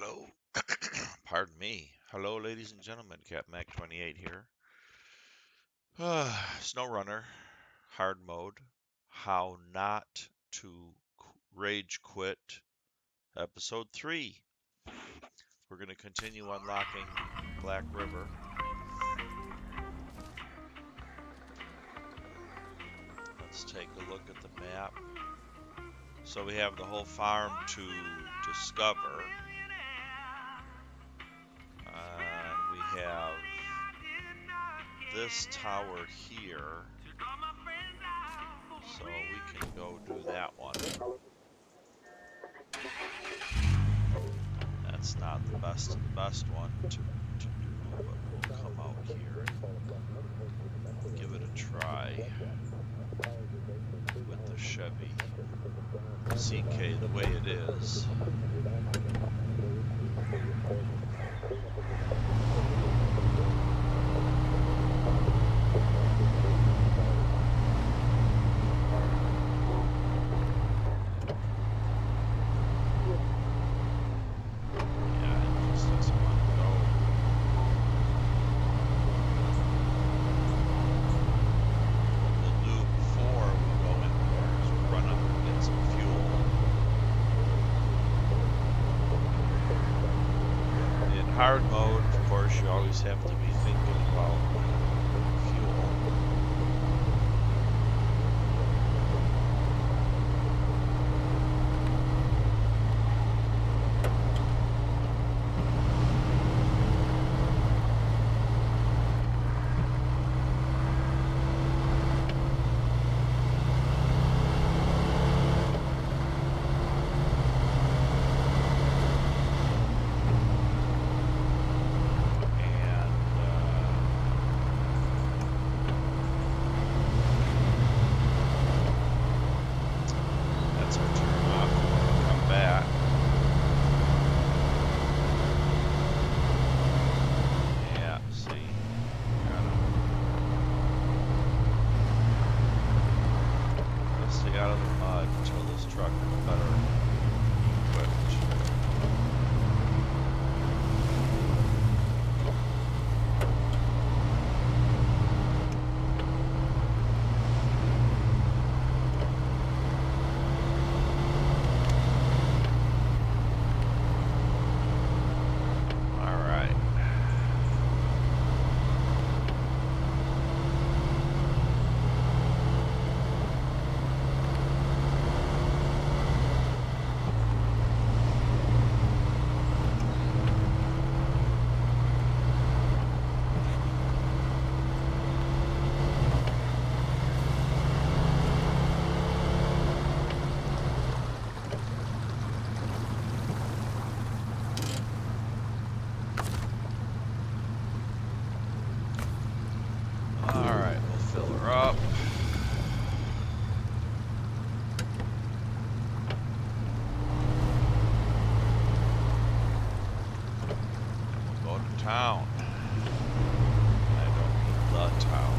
Hello. Pardon me. Hello, ladies and gentlemen. Cat Mac 28 here. SnoeRunner, hard mode. How not to rage quit. Episode 3. We're going to continue unlocking Black River. Let's take a look at the map. So we have the whole farm to discover. We have this tower here, so we can go do that one. That's not the best one to do, but we'll come out here and give it a try with the Chevy CK the way it is. Hard mode, of course, you always have to be thinking about fuel. Out of the mud until this truck is better equipped. Alright, we'll fill her up. We'll go to town. I don't mean the town.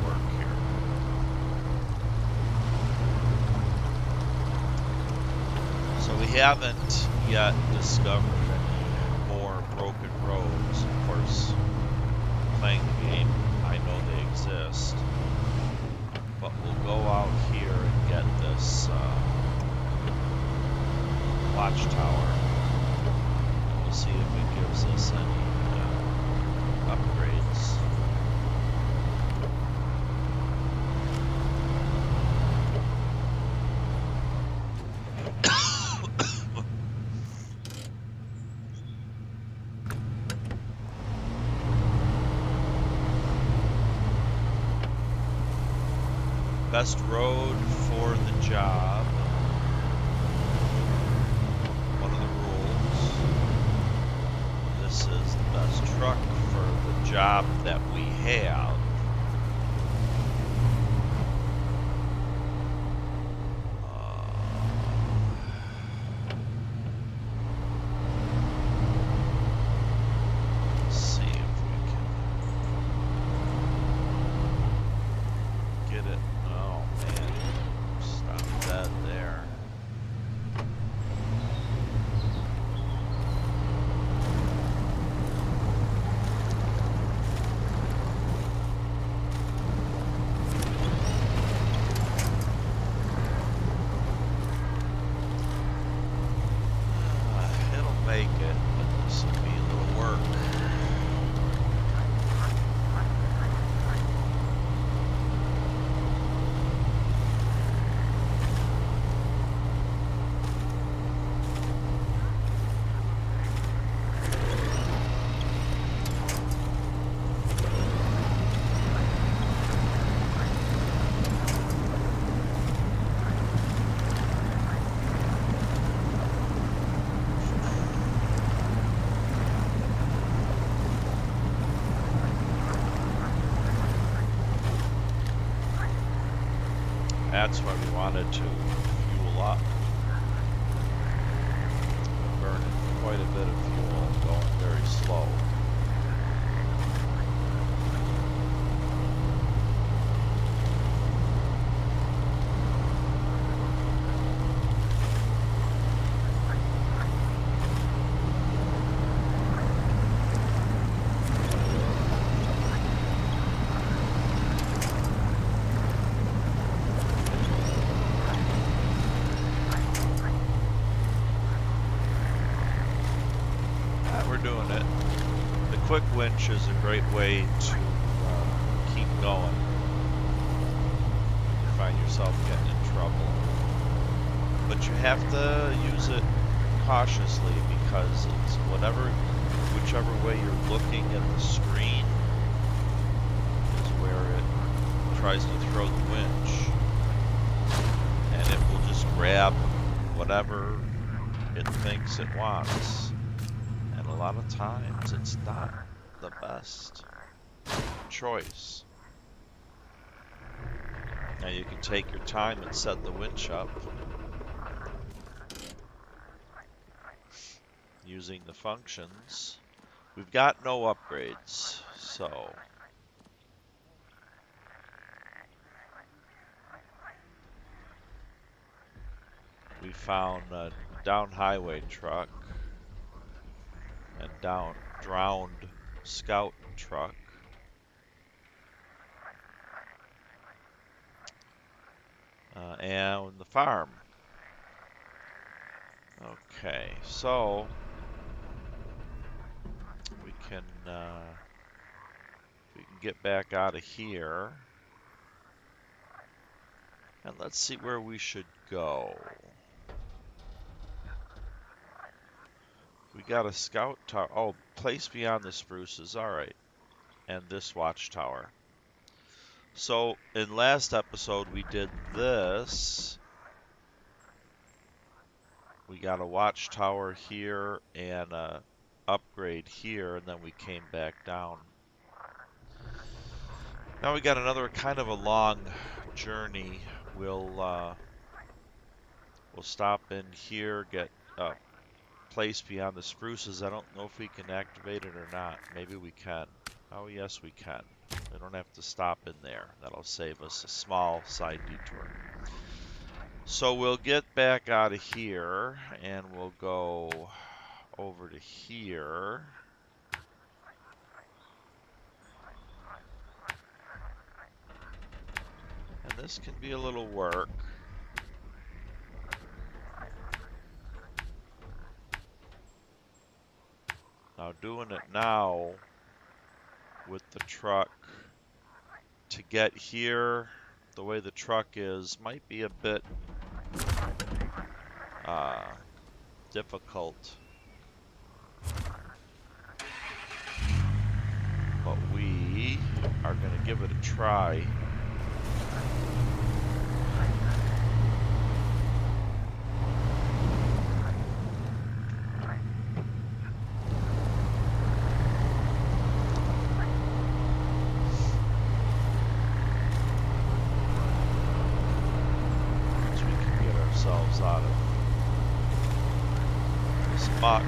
Work here. So we haven't yet discovered any more broken roads. Of course, playing the game, I know they exist, but we'll go out here and get this watchtower, and we'll see if it gives us any upgrades. Best road for the job. One of the rules. This is the best truck for the job that we have. Let's see if we can get it. Oh man, stop that there. make it, but this will be a little work. That's why we wanted to fuel up. We're burning quite a bit of fuel, going very slow. Quick winch is a great way to keep going when you find yourself getting in trouble. But you have to use it cautiously because it's whichever way you're looking at the screen is where it tries to throw the winch. And it will just grab whatever it thinks it wants. A lot of times it's not the best choice. Now you can take your time and set the winch up using the functions. We've got no upgrades, so we found a down highway truck and drowned scout truck. And the farm. Okay, so we can get back out of here. And let's see where we should go. We got a scout tower. Oh, place beyond the spruces. All right. And this watchtower. So in last episode we did this. We got a watchtower here and a upgrade here, and then we came back down. Now we got another kind of a long journey. We'll stop in here, get place beyond the spruces. I don't know if we can activate it or not. Maybe we can. Oh yes, we can. We don't have to stop in there. That'll save us a small side detour. So we'll get back out of here and we'll go over to here. And this can be a little work. Now doing it now with the truck to get here the way the truck is might be a bit difficult, but we are going to give it a try. Out of this muck.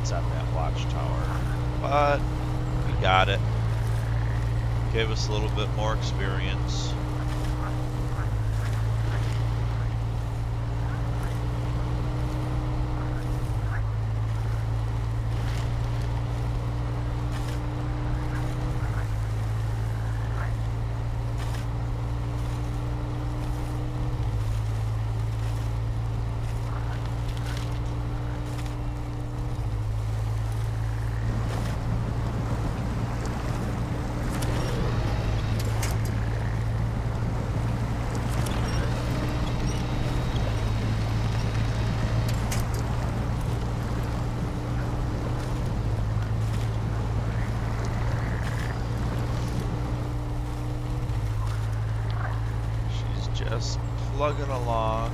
seconds on that watchtower, but we got it. Gave us a little bit more experience. Just plugging along.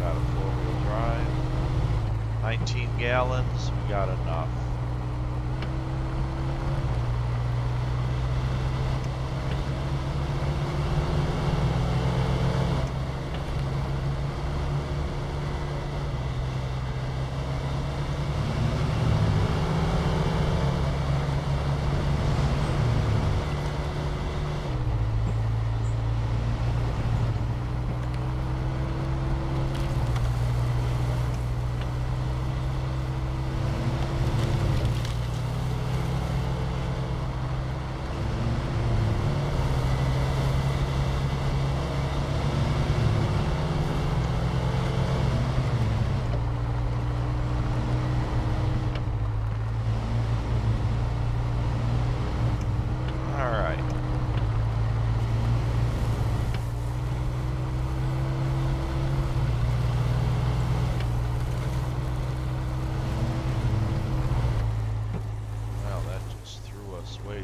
Got a four-wheel drive. 19 gallons, we got enough.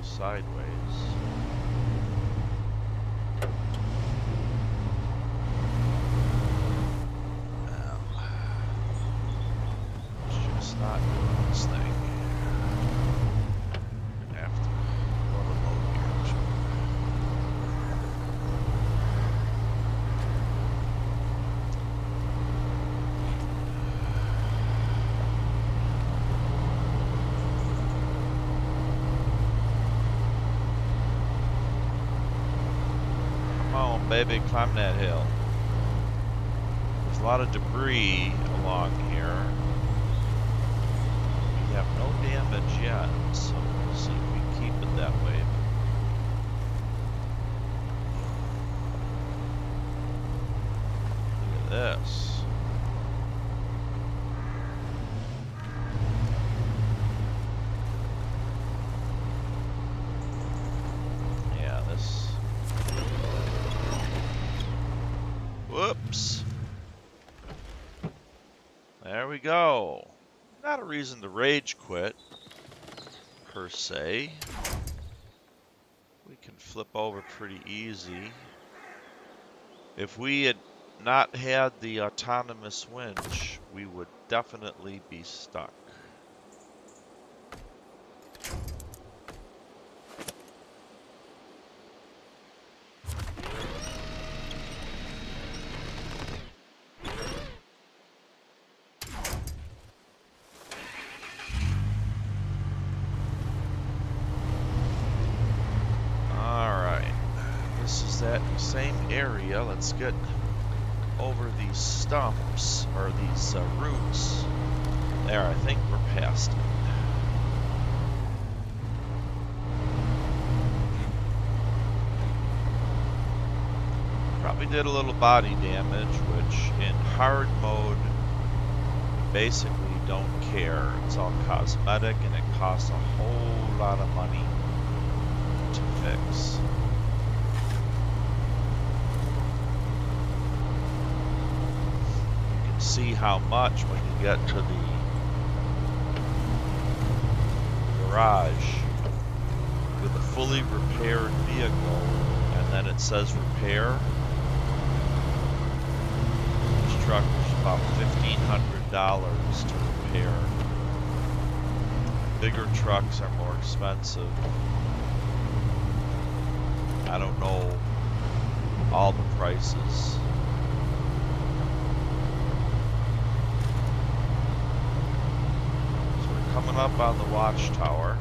Sideways. Well, it's just not doing this thing. Gonna have to go to low gear. Baby, climb that hill. There's a lot of debris along here. We have no damage yet, so we'll see if we keep it that way. Look at this. Yeah, this. Whoops. There we go. Not a reason to rage quit, per se. We can flip over pretty easy. If we had not had the autonomous winch, we would definitely be stuck. That same area. Let's get over these stumps, or these roots. There, I think we're past it. we did a little body damage, which in hard mode, basically don't care. It's all cosmetic and it costs a whole lot of money to fix. You can see how much when you get to the garage with a fully repaired vehicle, and then it says repair. This truck was about $1,500 to repair. Bigger trucks are more expensive. I don't know all the prices. So we're coming up on the watchtower.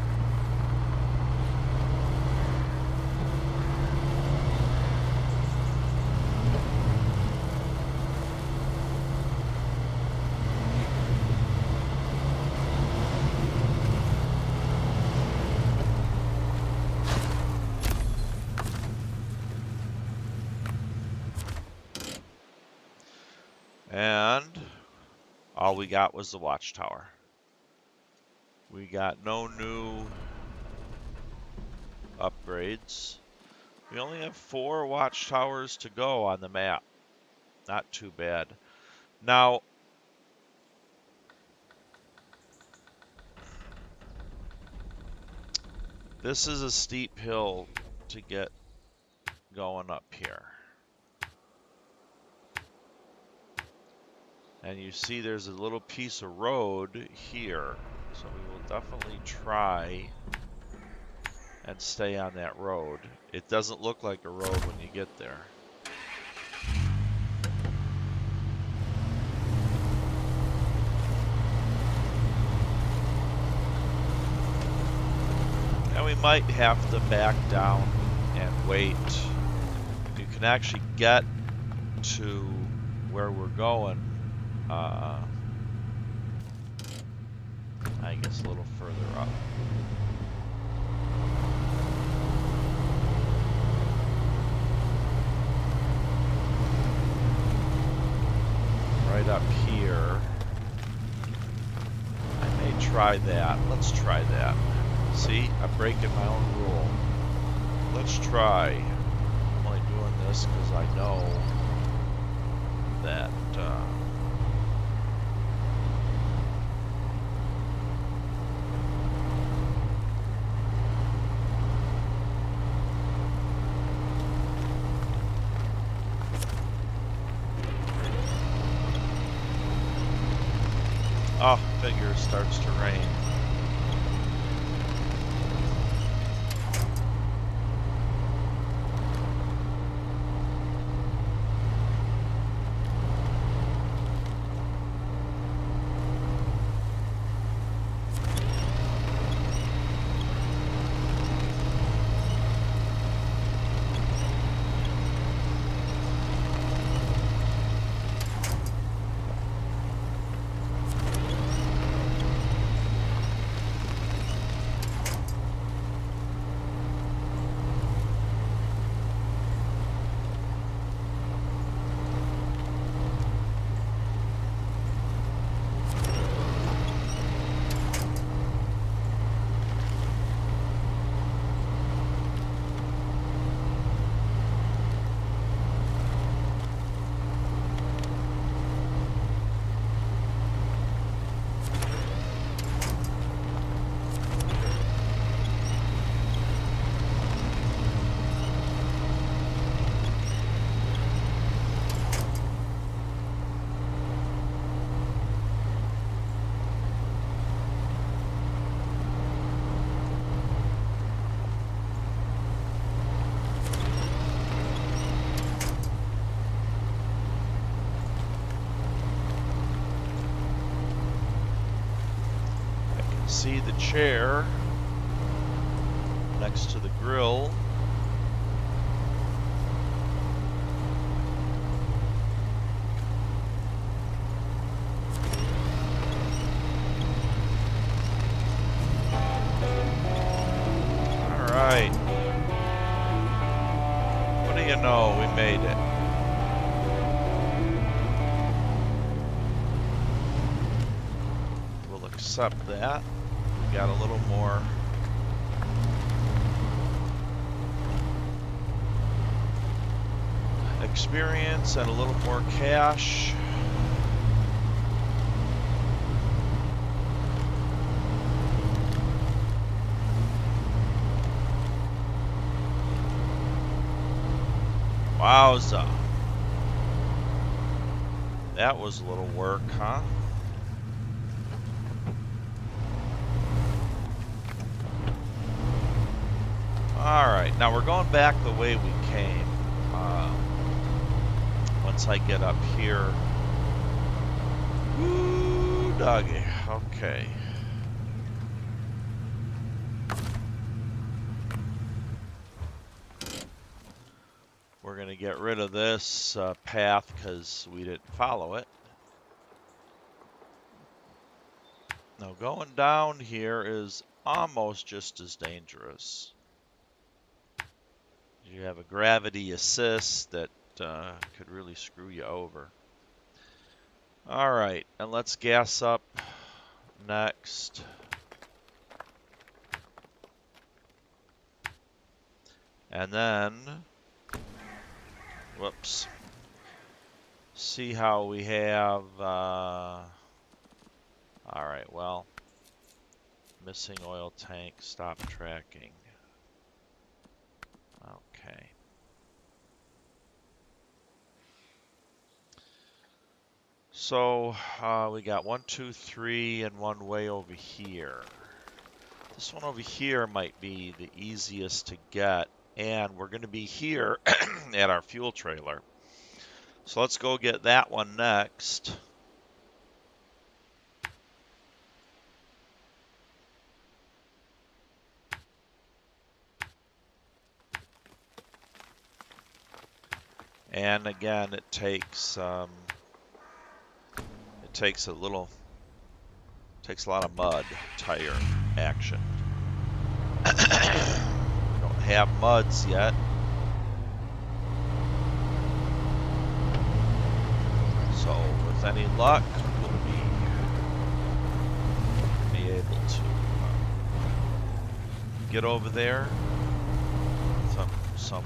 And all we got was the watchtower. We got no new upgrades. We only have 4 watchtowers to go on the map. Not too bad. Now, this is a steep hill to get going up here. And you see there's a little piece of road here. So we will definitely try and stay on that road. It doesn't look like a road when you get there. And we might have to back down and wait. You can actually get to where we're going, I guess a little further up. Right up here. I may try that. Let's try that. See, I'm breaking my own rule. Let's try. I'm only doing this because I know that oh, figure starts to rain. See the chair next to the grill. All right. What do you know? We made it. accept that. We got a little more experience and a little more cash. Wowza. That was a little work, huh? Alright, now we're going back the way we came. Once I get up here. Woo, doggy. Okay. We're going to get rid of this path because we didn't follow it. Now going down here is almost just as dangerous. You have a gravity assist that could really screw you over. All right, and let's gas up next. And then, whoops, see how we have, all right, well, missing oil tank, stop tracking. Okay. So we got 1, 2, 3, and one way over here. This one over here might be the easiest to get, and we're going to be here at our fuel trailer. So let's go get that one next. And again, it takes a lot of mud tire action. We don't have muds yet. So with any luck, we'll be able to get over there. Some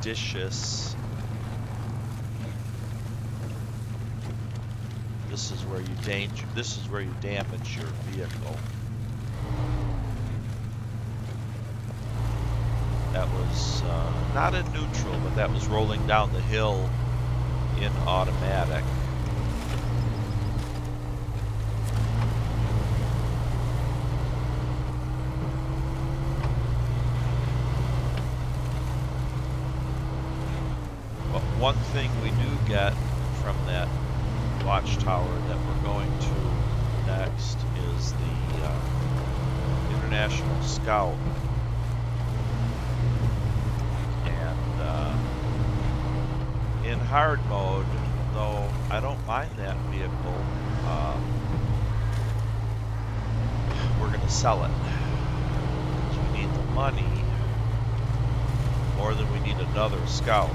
judicious. This is where you damage your vehicle. That was not in neutral, but that was rolling down the hill in automatic. But one thing we do get from that watchtower that we're going to next is the International Scout. And in hard mode, though I don't mind that vehicle, we're going to sell it. Because we need the money more than we need another Scout.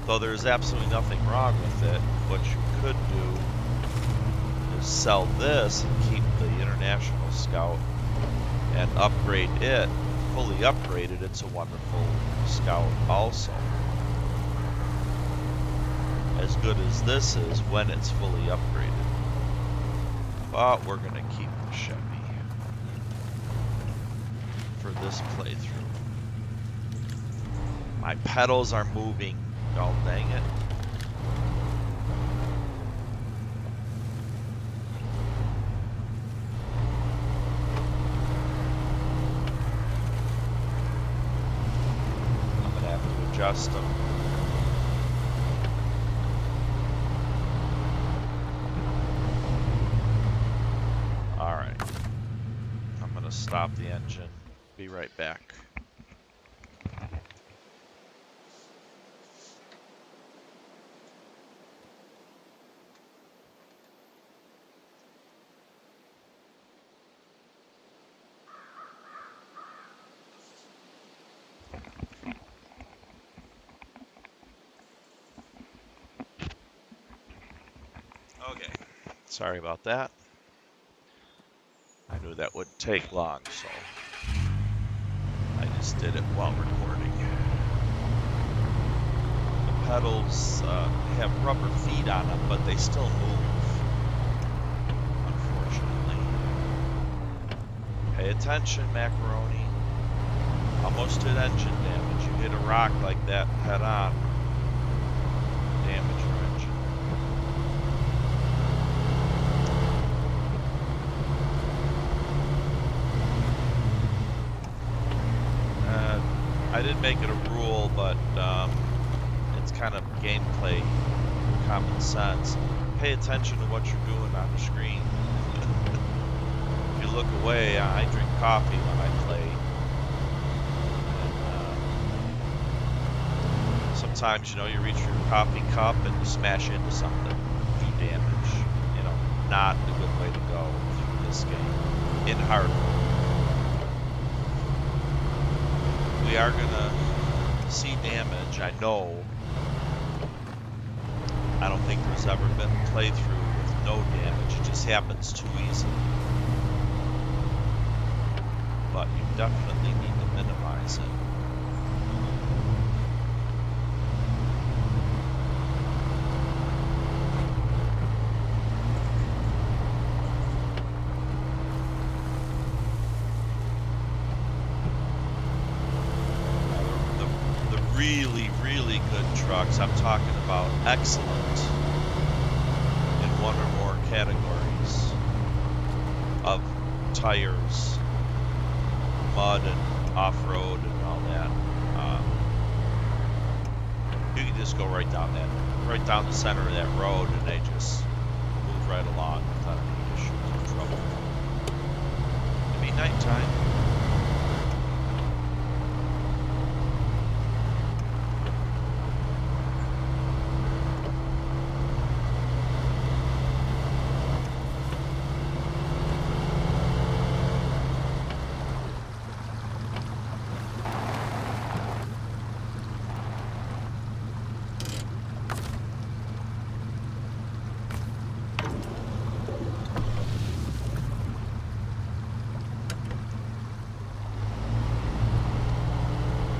Though there's absolutely nothing wrong with it, what you could do is sell this and keep the International Scout and upgrade it. Fully upgraded, it's a wonderful Scout also. As good as this is when it's fully upgraded. But we're going to keep the Chevy for this playthrough. My pedals are moving. Oh, dang it. I'm going to have to adjust them. All right. I'm going to stop the engine. Be right back. Sorry about that. I knew that wouldn't take long, so I just did it while recording. The pedals have rubber feet on them, but they still move, unfortunately. Pay attention, macaroni. Almost did engine damage. You hit a rock like that head on, damage your engine. I didn't make it a rule, but it's kind of gameplay, common sense. Pay attention to what you're doing on the screen. If you look away, I drink coffee when I play. And, sometimes, you know, you reach your coffee cup and you smash into something, do damage. You know, not a good way to go through this game in hard mode. We are gonna see damage, I know. I don't think there's ever been a playthrough with no damage. It just happens too easily. But you definitely need to minimize it. Really good trucks, I'm talking about excellent in one or more categories of tires, mud and off-road and all that. You can just go right down the center of that road, and they just move right along without any issues or trouble. It'll be nighttime.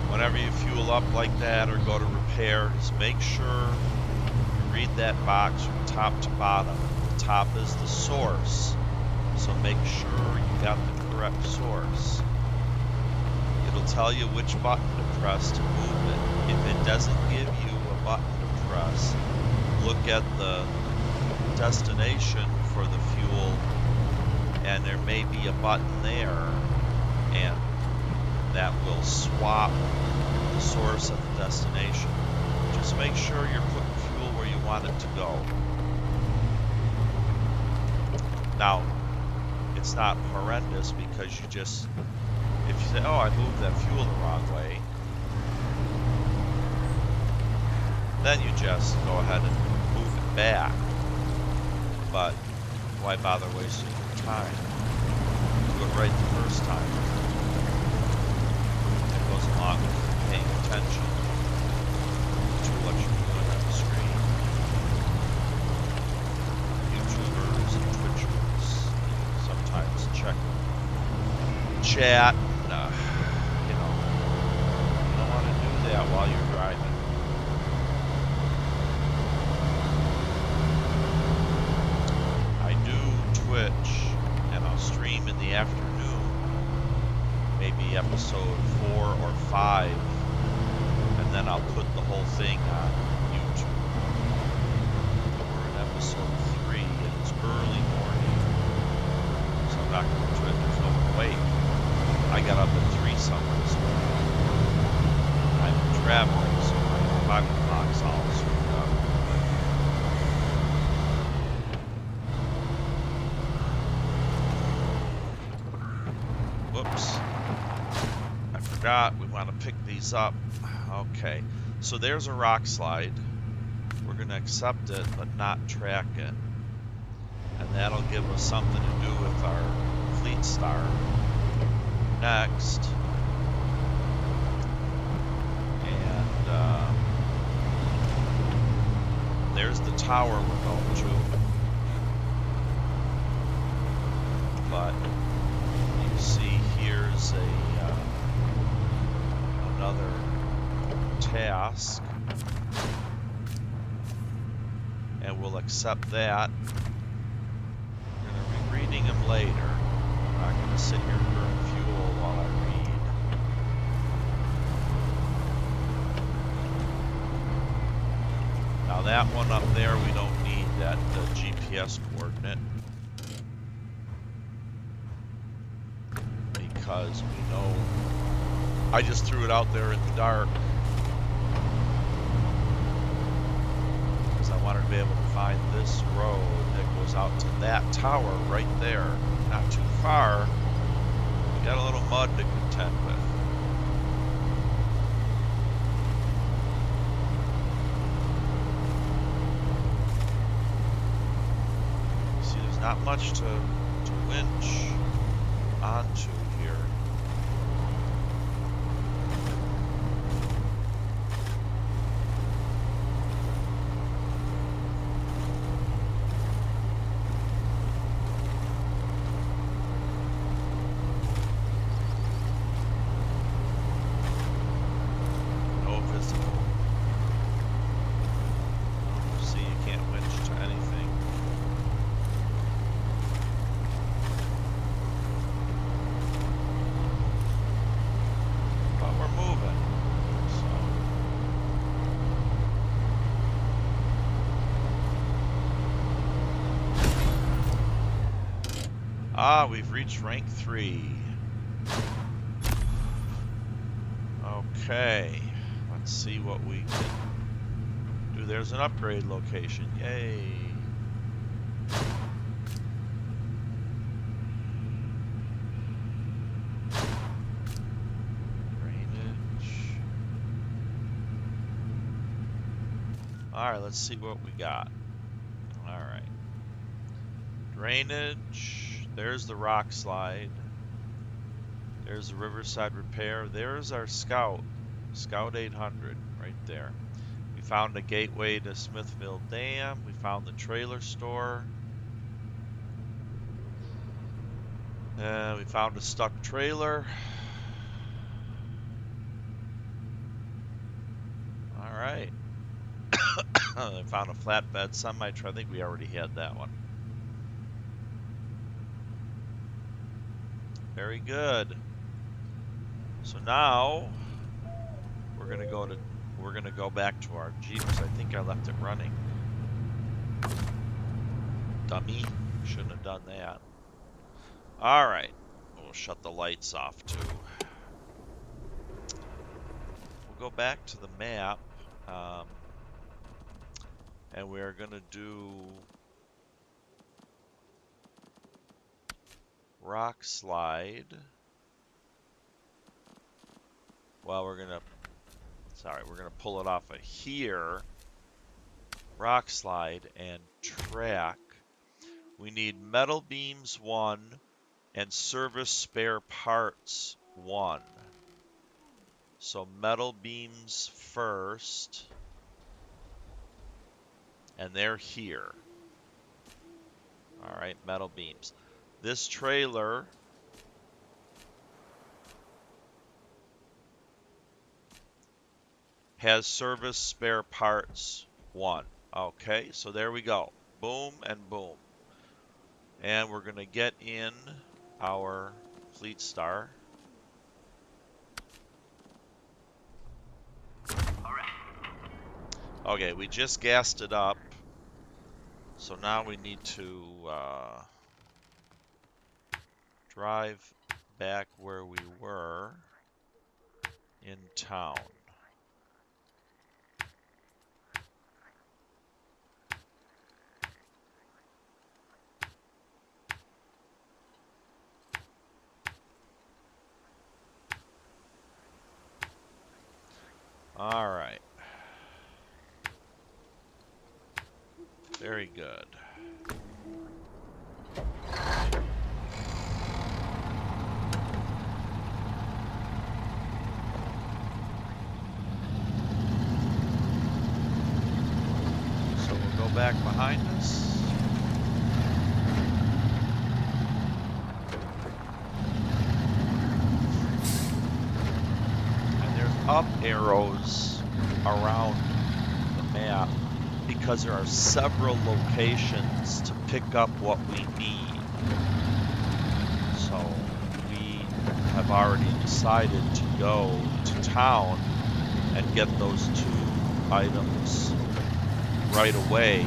Whenever you fuel up like that or go to repair, just make sure you read that box from top to bottom. The top is the source, so make sure you got the correct source. It'll tell you which button to press to move it. If it doesn't give you a button to press, look at the destination for the fuel, and there may be a button there, and that will swap the source of the destination. Just make sure you're putting fuel where you want it to go. Now, it's not horrendous because you just, if you say, oh, I moved that fuel the wrong way, then you just go ahead and move it back. But why bother wasting your time? Do it right the first time. Along with paying attention to what you're doing on the screen. YouTubers and Twitchers sometimes check chat. And, you don't want to do that while you're driving. I do Twitch, and I'll stream in the afternoon. Maybe episode 4 or 5, and then I'll put the whole thing on YouTube. We're in episode 3, and it's early morning, so I'm not going to Twitch. There's no way. I got up at 3 somewhere this morning. I'm traveling, so my body clock's all screwed up. Whoops. We want to pick these up. Okay, so there's a rock slide. We're going to accept it, but not track it. And that'll give us something to do with our fleet star. Next. And there's the tower we're going to. but you see here's another task, and we'll accept that. We're going to be reading them later. I'm not going to sit here and burn fuel while I read. Now that one up there, we don't need that GPS coordinate, because we know I just threw it out there in the dark because I wanted to be able to find this road that goes out to that tower right there. Not too far. We got a little mud to contend with. See, there's not much to winch onto here. No visible. See, you can't winch to anything. But we're moving. So. Ah, we've reached rank 3. Okay, let's see what we can do. There's an upgrade location. Yay! Drainage. Alright, let's see what we got. Alright. Drainage. There's the rock slide. There's the Riverside Repair. There's our Scout. Scout 800 right there. We found a gateway to Smithville Dam. We found the trailer store. We found a stuck trailer. Alright. I found a flatbed semi-truck. I think we already had that one. Very good. So now we're gonna go back to our Jeep, because I think I left it running. Dummy. Shouldn't have done that. Alright. We'll shut the lights off too. We'll go back to the map. And we're gonna do rock slide. Well, we're gonna pull it off of here. Rock slide and track. We need metal beams 1 and service spare parts 1. So metal beams first. And they're here. Alright, metal beams. This trailer has service spare parts 1. Okay, so there we go. Boom and boom. And we're going to get in our Fleet Star. Okay, we just gassed it up. So now we need to drive back where we were in town. All right. Very good. So we'll go back behind us. arrows around the map because there are several locations to pick up what we need. So we have already decided to go to town and get those 2 items right away.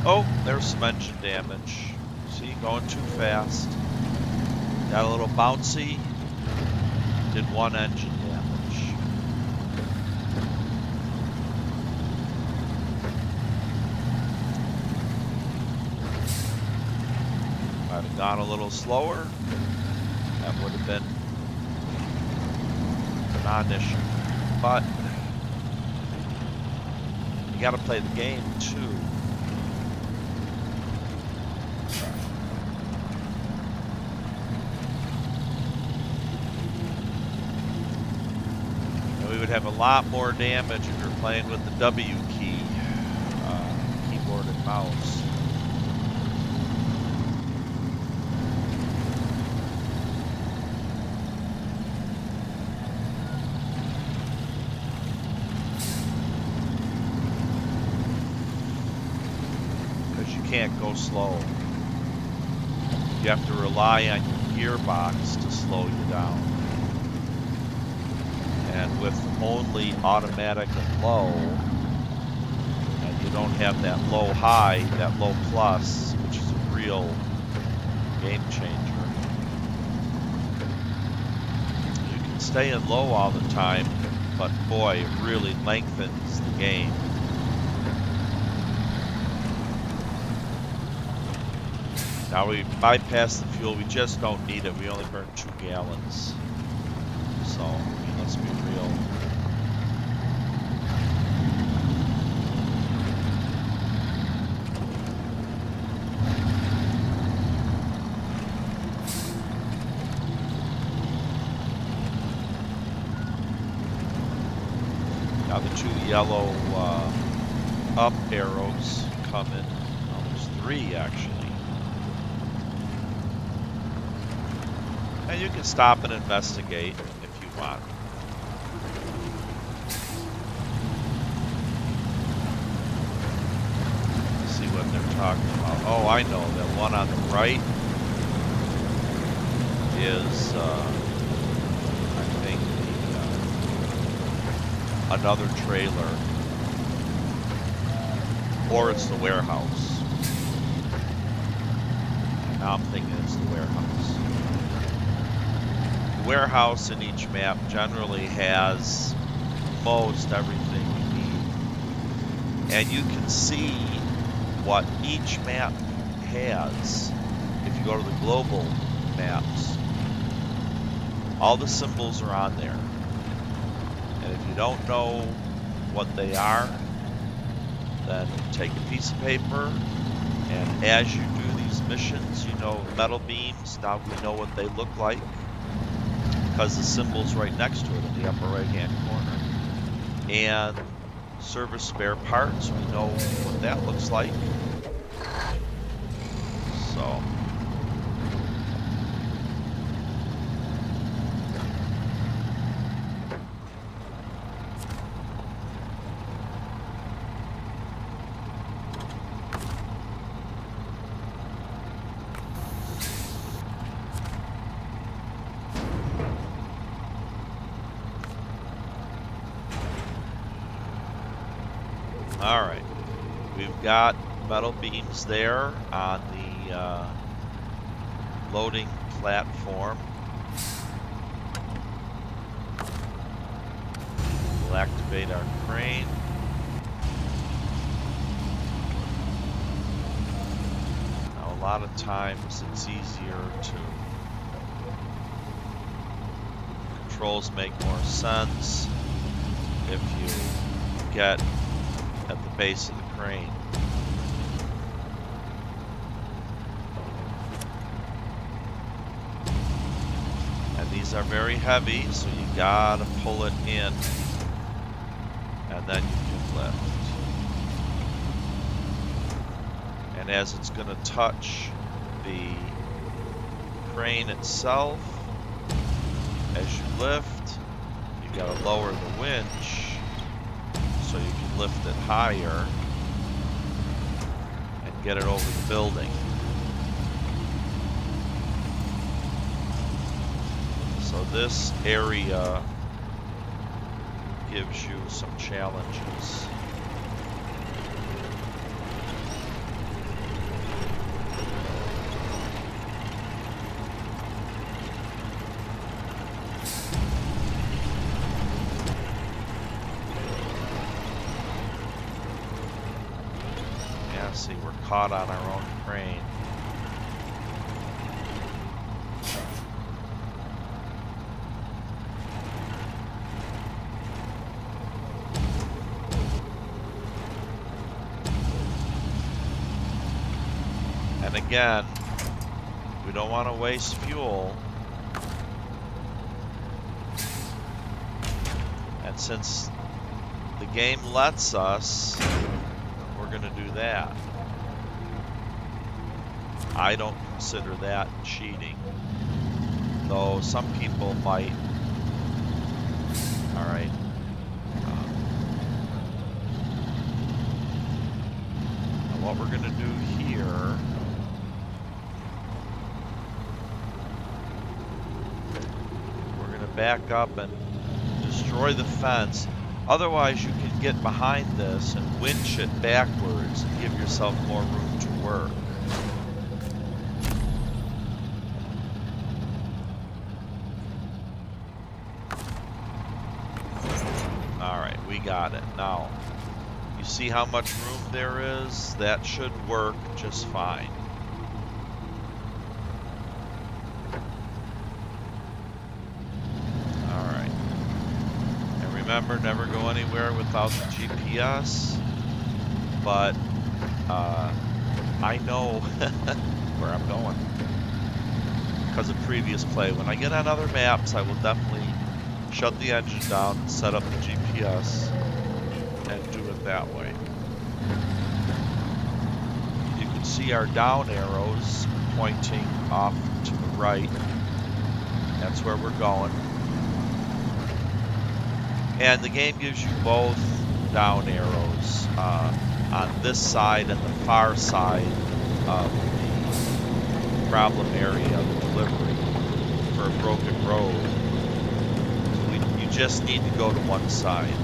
Oh, there's some engine damage. See, going too fast. Got a little bouncy. Did 1 engine damage. If I'd have gone a little slower, that would have been a non-issue. But you got to play the game too. We would have a lot more damage if you're playing with the W key, keyboard and mouse. Because you can't go slow. You have to rely on your gearbox to slow you down. And with only automatic and low, and you don't have that low high, that low plus, which is a real game changer. You can stay in low all the time, but boy, it really lengthens the game. Now we bypass the fuel, we just don't need it. We only burn 2 gallons. So, I mean, let's be real. Now the 2 yellow up arrows come in. Well, there's 3 actually. And you can stop and investigate if you want. See what they're talking about. Oh, I know that one on the right is, I think, another trailer, or it's the warehouse. Now I'm thinking it's the warehouse. The warehouse in each map generally has most everything you need, and you can see what each map has if you go to the global maps. All the symbols are on there. And if you don't know what they are, then take a piece of paper, and as you do these missions, you know metal beams, now we know what they look like, because the symbol's right next to it in the upper right hand corner. And service spare parts, we know what that looks like. So alright, we've got metal beams there on the loading platform. We'll activate our crane. Now a lot of times it's easier to... Controls make more sense if you get at the base of the crane. And these are very heavy, so you gotta pull it in, and then you can lift. And as it's gonna touch the crane itself, as you lift, you gotta lower the winch so you can lift it higher and get it over the building. So this area gives you some challenges. Yeah, see, we're caught on our own crane. And again, we don't want to waste fuel. And since the game lets us, we're going to do that. I don't consider that cheating, though some people might. All right. What we're going to do here, we're going to back up and destroy the fence. Otherwise, you can get behind this and winch it backwards and give yourself more room to work. All right, we got it. Now, you see how much room there is? That should work just fine. All right. And remember, never go anywhere without the GPS. But I know where I'm going because of previous play. When I get on other maps, I will definitely shut the engine down and set up the GPS and do it that way. You can see our down arrows pointing off to the right. That's where we're going. And the game gives you both down arrows on this side and the far side of the problem area of the delivery for a broken road. You just need to go to one side.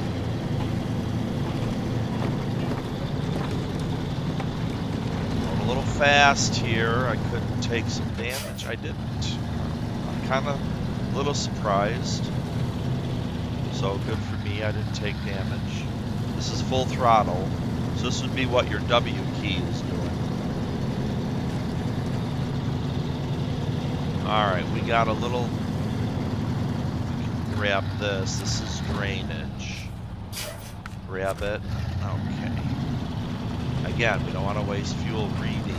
Going a little fast here. I could take some damage. I didn't. I'm kind of a little surprised. So good for me, I didn't take damage. This is full throttle, so this would be what your W key is doing. Alright, we got a little... Grab this. This is drainage. Grab it. Okay. Again, we don't want to waste fuel reading.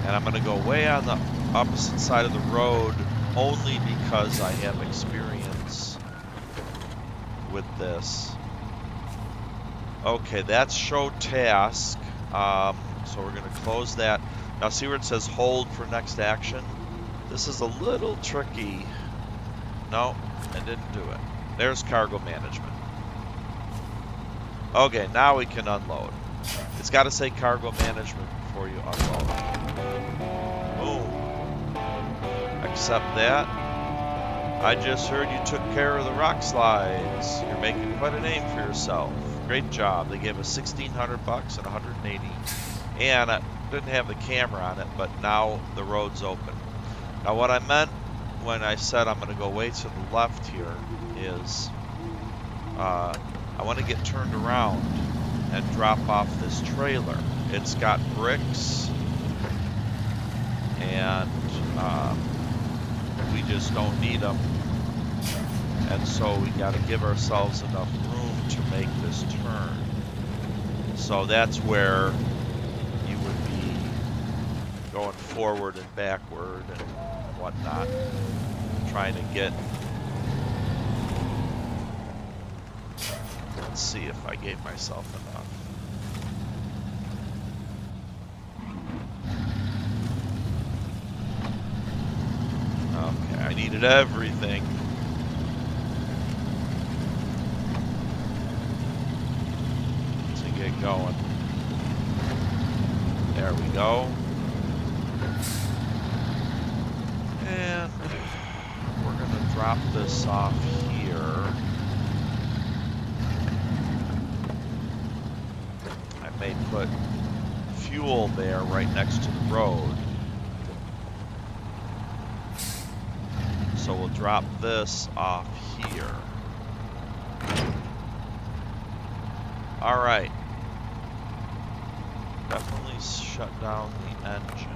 And I'm going to go way on the opposite side of the road only because I have experience with this. Okay, that's show task. So we're going to close that. Now see where it says hold for next action? This is a little tricky. No, I didn't do it. There's cargo management. Okay, now we can unload. It's got to say cargo management before you unload. Boom. Accept that. I just heard you took care of the rock slides. You're making quite a name for yourself. Great job. They gave us $1,600 and 180. And I didn't have the camera on it, but now the road's open. Now what I meant when I said I'm going to go way to the left here is I want to get turned around and drop off this trailer. It's got bricks and we just don't need them. And so we got to give ourselves enough room to make this turn. So that's where you would be going forward and backward and whatnot, trying to get. Let's see if I gave myself enough. needed everything. To get going. There we go. And we're gonna drop this off here. I may put fuel there right next to the road. So we'll drop this off here. All right. Definitely shut down the engine.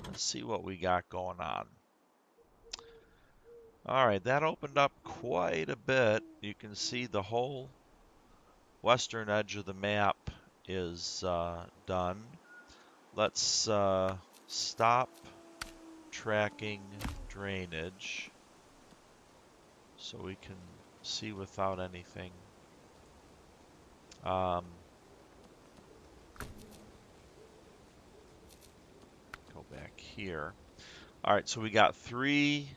Let's see what we got going on. All right, that opened up quite a bit. You can see the whole western edge of the map is done. Let's stop tracking drainage so we can see without anything. Go back here. All right, so we got 3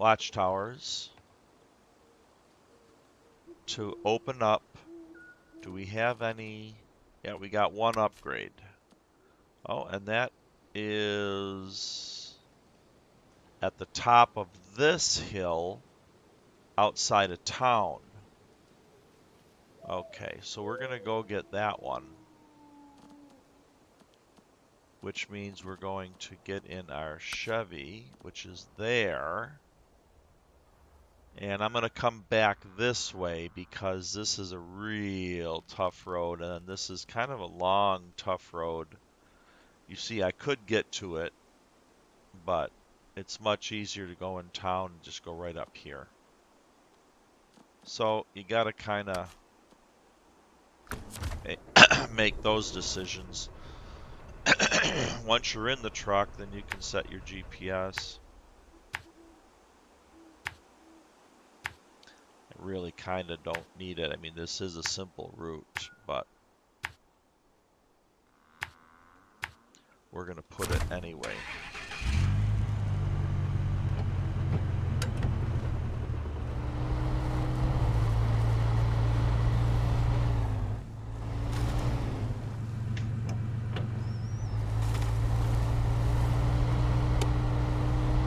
watchtowers to open up. Do we have any? Yeah, we got 1 upgrade. Oh, and that is at the top of this hill outside of town. Okay, so we're gonna go get that one, which means we're going to get in our Chevy, which is there. And I'm going to come back this way because this is a real tough road, and this is kind of a long, tough road. You see, I could get to it, but it's much easier to go in town and just go right up here. So you got to kind of make those decisions. Once you're in the truck, then you can set your GPS. I really kind of don't need it. I mean, this is a simple route, but we're going to put it anyway.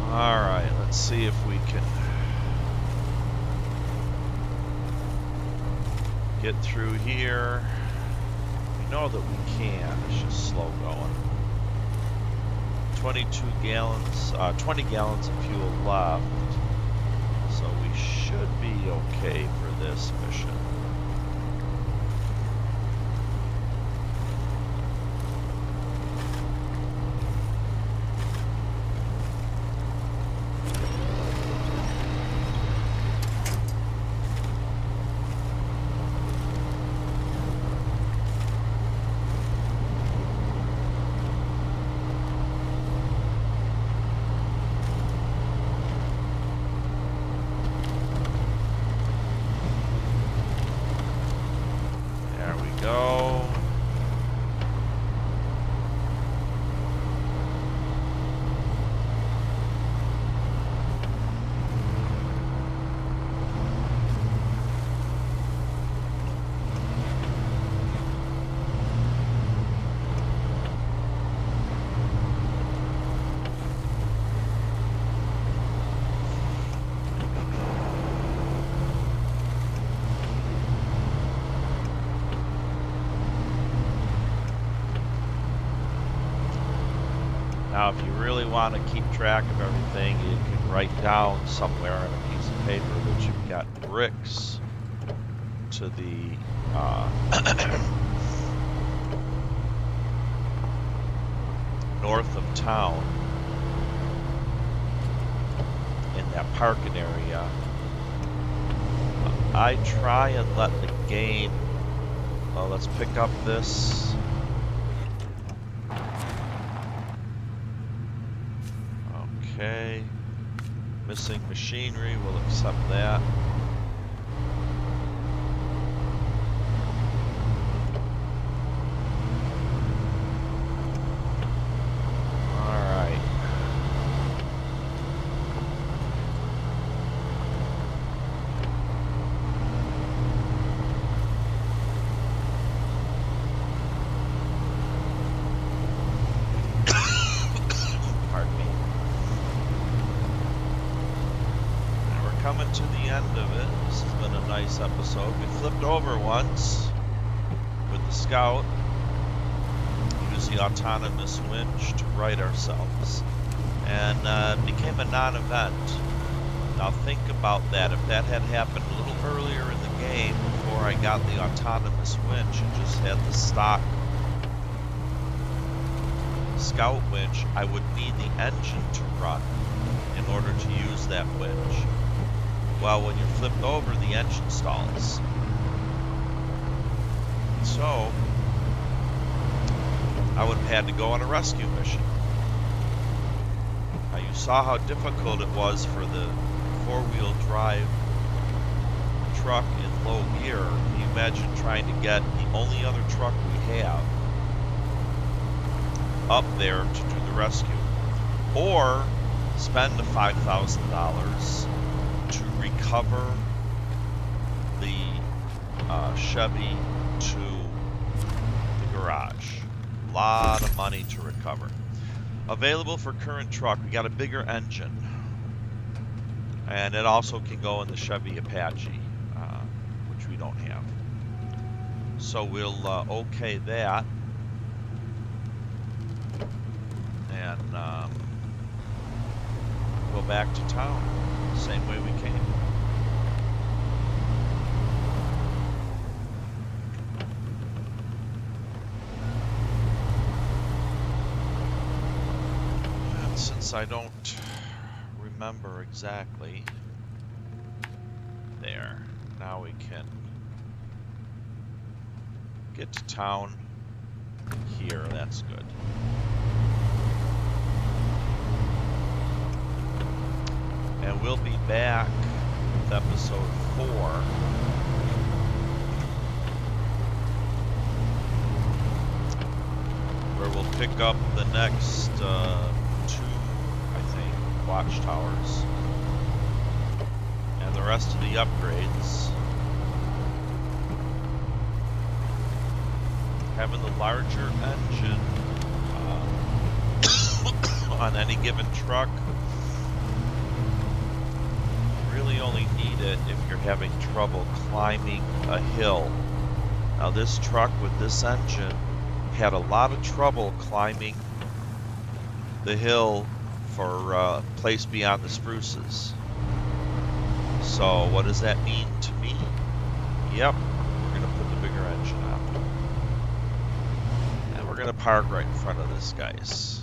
All right, let's see if we can get through here. We know that we can. It's just slow going. 22 gallons, 20 gallons of fuel left. So we should be okay for this mission. Now, if you really want to keep track of everything, you can write down somewhere on a piece of paper that you've got bricks to the north of town in that parking area. I try and let the game, well, let's pick up this. Okay, missing machinery, we'll accept that. coming to the end of it. This has been a nice episode. We flipped over once with the Scout. Used the autonomous winch to right ourselves. And it became a non-event. Now think about that. If that had happened a little earlier in the game before I got the autonomous winch and just had the stock Scout winch, I would need the engine to run in order to use that winch. Well, when you're flipped over, the engine stalls. So I would have had to go on a rescue mission. Now you saw how difficult it was for the four-wheel drive truck in low gear. Can you imagine trying to get the only other truck we have up there to do the rescue? Or spend the $5,000 to recover the Chevy to the garage. A lot of money to recover. Available for current truck, we got a bigger engine. And it also can go in the Chevy Apache, which we don't have. So we'll okay that. And go back to town, same way we came. And since I don't remember exactly, there, now we can get to town here, that's good. And we'll be back with episode 4. Where we'll pick up the next 2, I think, watchtowers. And the rest of the upgrades. Having the larger engine on any given truck, really only need it if you're having trouble climbing a hill. Now this truck with this engine had a lot of trouble climbing the hill for Place Beyond the Spruces. So what does that mean to me? Yep, we're going to put the bigger engine on. And we're going to park right in front of this guy's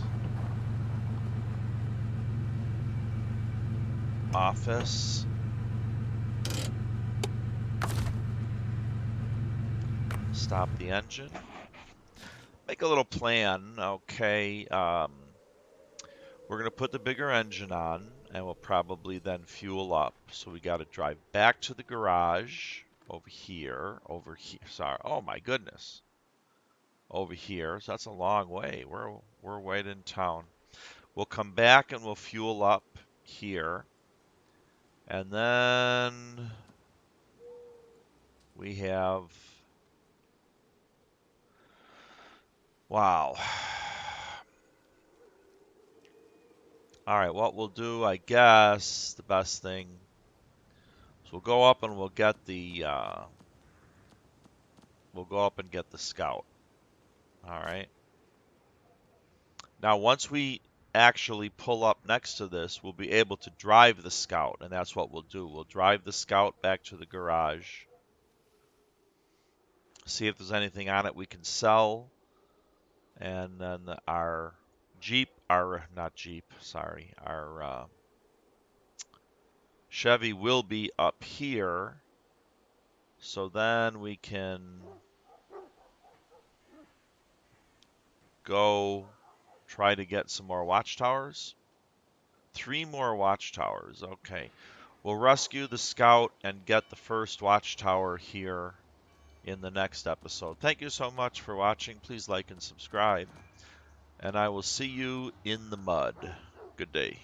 office. Stop the engine. Make a little plan. Okay, we're going to put the bigger engine on, and we'll probably then fuel up. So we got to drive back to the garage over here. Sorry. Oh my goodness. Over here. So that's a long way. We're right in town. We'll come back and we'll fuel up here. And then we have, wow. All right, what we'll do, I guess, the best thing is we'll go up and we'll get the Scout. All right. Now, once we actually pull up next to this, we'll be able to drive the Scout, and that's what we'll do. We'll drive the Scout back to the garage, see if there's anything on it we can sell, and then our Chevy will be up here, so then we can go try to get some more watchtowers. 3 more watchtowers, okay. We'll rescue the Scout and get the first watchtower here in the next episode. Thank you so much for watching. Please like and subscribe, and I will see you in the mud. Good day.